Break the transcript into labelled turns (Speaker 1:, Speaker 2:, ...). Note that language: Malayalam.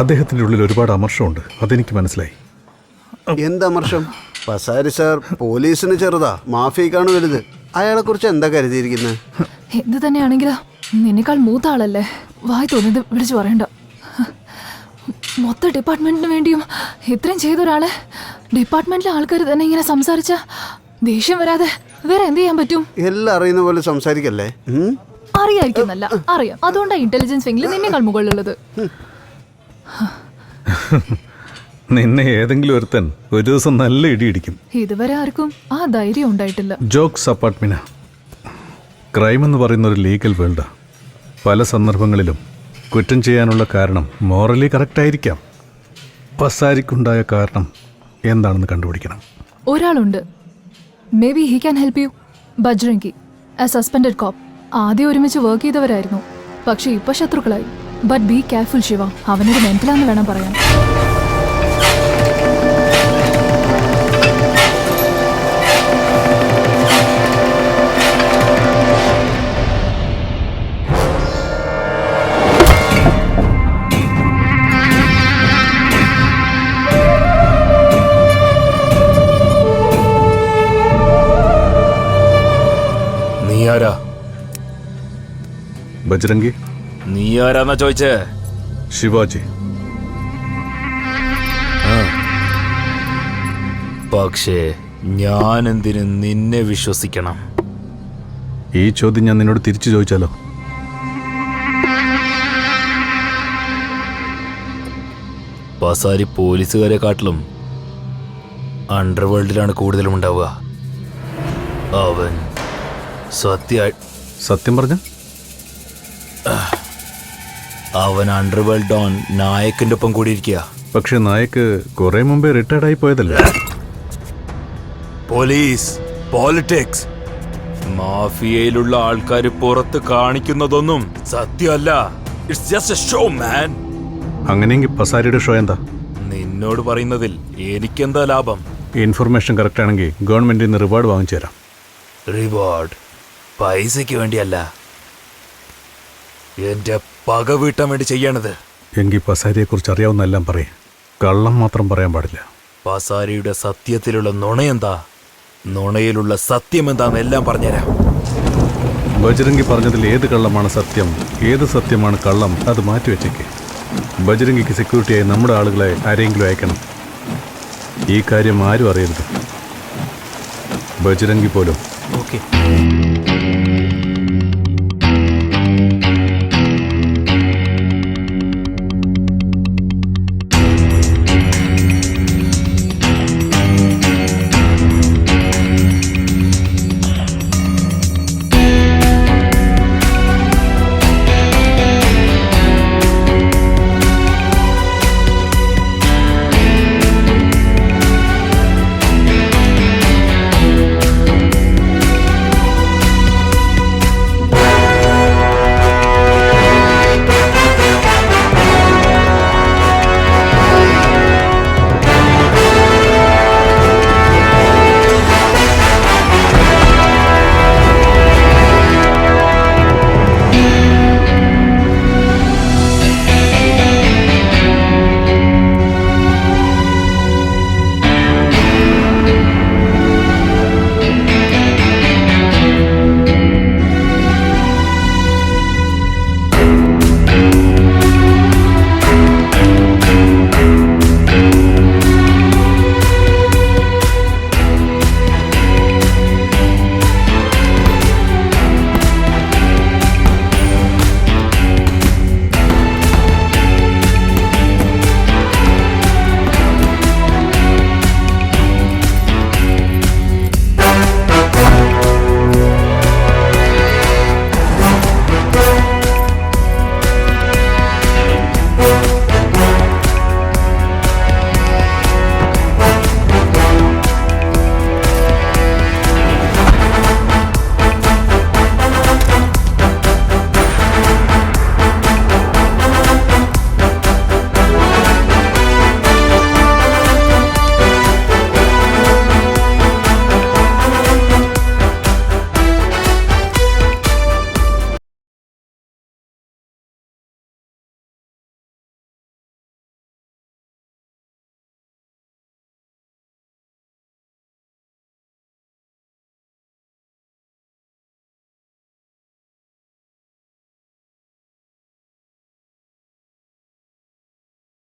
Speaker 1: അദ്ദേഹത്തിൻ്റെ ഉള്ളിൽ ഒരുപാട് അമർഷമുണ്ട്, അതെനിക്ക് മനസ്സിലായി.
Speaker 2: എന്തമർഷം? പസാരി സാർ പോലീസിന് ചെറുതാ, മാഫിയക്കാണ് വലുത്. അയാളെ കുറിച്ച് എന്താ കരുതിയിരിക്കുന്നത്?
Speaker 3: എന്ത് തന്നെയാണെങ്കിലാ നിന്നേക്കാൾ മൂത്ത ആളല്ലേ, വായി തോന്നിയത് വിളിച്ചു പറയണ്ട. മൊത്ത ഡിപ്പാർട്ട്മെന്റിന് വേണ്ടിയും ഇത്രയും ചെയ്തൊരാളെ ഡിപ്പാർട്ട്മെന്റിലെ ആൾക്കാർ തന്നെ ഇങ്ങനെ സംസാരിച്ച ദേഷ്യം വരാതെ വേറെ എന്ത് ചെയ്യാൻ പറ്റും?
Speaker 2: എല്ലാം അറിയുന്ന പോലെ സംസാരിക്കല്ലേ.
Speaker 3: അറിയായിരിക്കുന്നല്ല, അറിയാം. അതുകൊണ്ടാണ് ഇന്റലിജൻസ് വിംഗിൽ നിന്നേക്കാൾ മുകളിലുള്ളത്.
Speaker 1: നിന്നെ ഏതെങ്കിലും ഒരുത്തൻ ഒരു ദിവസം നല്ല ഇടിയിടിക്കും.
Speaker 3: ഇതുവരെ ആർക്കും ആ ധൈര്യം ഉണ്ടായിട്ടില്ല.
Speaker 1: ജോക്സ് അപ്പാർട്ട്മിന ക്രൈം എന്ന് പറയുന്ന ഒരു ലീഗൽ വേൾഡാ. പല സന്ദർഭങ്ങളിലും കുറ്റം ചെയ്യാനുള്ള കാരണം മോറലി കറക്റ്റ് ആയിരിക്കാം. പസാരിക്കുണ്ടായ കാരണം എന്താണെന്ന് കണ്ടുപിടിക്കണം.
Speaker 3: ഒരാളുണ്ട്, may be he can help you. Bajrangi, a suspended cop. ആദ്യം ഒരുമിച്ച് വർക്ക് ചെയ്തവരായിരുന്നു, പക്ഷെ ഇപ്പൊ ശത്രുക്കളായി. ബട്ട് ബി കെയർഫുൾ ശിവ, അവനൊരു മെന്റലാന്ന് വേണം പറയാൻ.
Speaker 1: ബജ്രംഗി,
Speaker 4: നീ ആരാന്നാ ചോദിച്ചേ?
Speaker 1: ശിവാജി.
Speaker 4: പക്ഷേ ഞാൻ എന്തിനു നിന്നെ വിശ്വസിക്കണം?
Speaker 1: ഈ ചോദ്യം ഞാൻ നിന്നോട് തിരിച്ചു ചോദിച്ചാലോ?
Speaker 4: പസാരി പോലീസുകാരെ കാട്ടിലും അണ്ടർവേൾഡിലാണ് കൂടുതലും ഉണ്ടാവുക. അവൻ
Speaker 1: സത്യം പറഞ്ഞ
Speaker 4: അവൻ അണ്ടർവേൾഡ് ഡോൺ നായക്കിന്റെ ഒപ്പം കൂടിയിരിക്കുക.
Speaker 1: പക്ഷെ നായക്ക് കുറെ മുമ്പേ റിട്ടയർഡ് ആയി പോയതല്ലേ?
Speaker 4: പോലീസ്, പോളിറ്റിക്സ്, മാഫിയയിലുള്ള ആൾക്കാർ പുറത്ത് കാണിക്കുന്നതൊന്നും സത്യമല്ല. ഇറ്റ്സ് ജസ്റ്റ് എ ഷോ മാൻ.
Speaker 1: അങ്ങനെയെങ്കിൽ പസാരിയുടെ ഷോ എന്താ?
Speaker 4: നിന്നോട് പറയുന്നതിൽ എനിക്കെന്താ ലാഭം?
Speaker 1: ഇൻഫർമേഷൻ കറക്റ്റ് ആണെങ്കിൽ ഗവൺമെന്റിൽ നിന്ന് റിവാർഡ് വാങ്ങിച്ചു തരാം.
Speaker 4: റിവാർഡ് പൈസയ്ക്ക് വേണ്ടിയല്ല, എന്റെ പക വീട്ടാൻ വേണ്ടി ചെയ്യണത്.
Speaker 1: എങ്കിൽ പസാരിയെ കുറിച്ച് അറിയാവുന്ന എല്ലാം പറയും, കള്ളം മാത്രം പറയാൻ പാടില്ല.
Speaker 4: പസാരിയുടെ സത്യത്തിലുള്ള നുണയെന്താ, നുണയിലുള്ള സത്യം എന്താന്ന് എല്ലാം പറഞ്ഞുതരാം.
Speaker 1: ബജ്രംഗി പറഞ്ഞതിൽ ഏത് കള്ളമാണ് സത്യം, ഏത് സത്യമാണ് കള്ളം, അത് മാറ്റിവെച്ചേക്ക്. ബജ്രംഗിക്ക് സെക്യൂരിറ്റിയായി നമ്മുടെ ആളുകളെ ആരെങ്കിലും അയക്കണം. ഈ കാര്യം ആരും അറിയരുത്, ബജ്രംഗി പോലും.
Speaker 4: ഓക്കെ.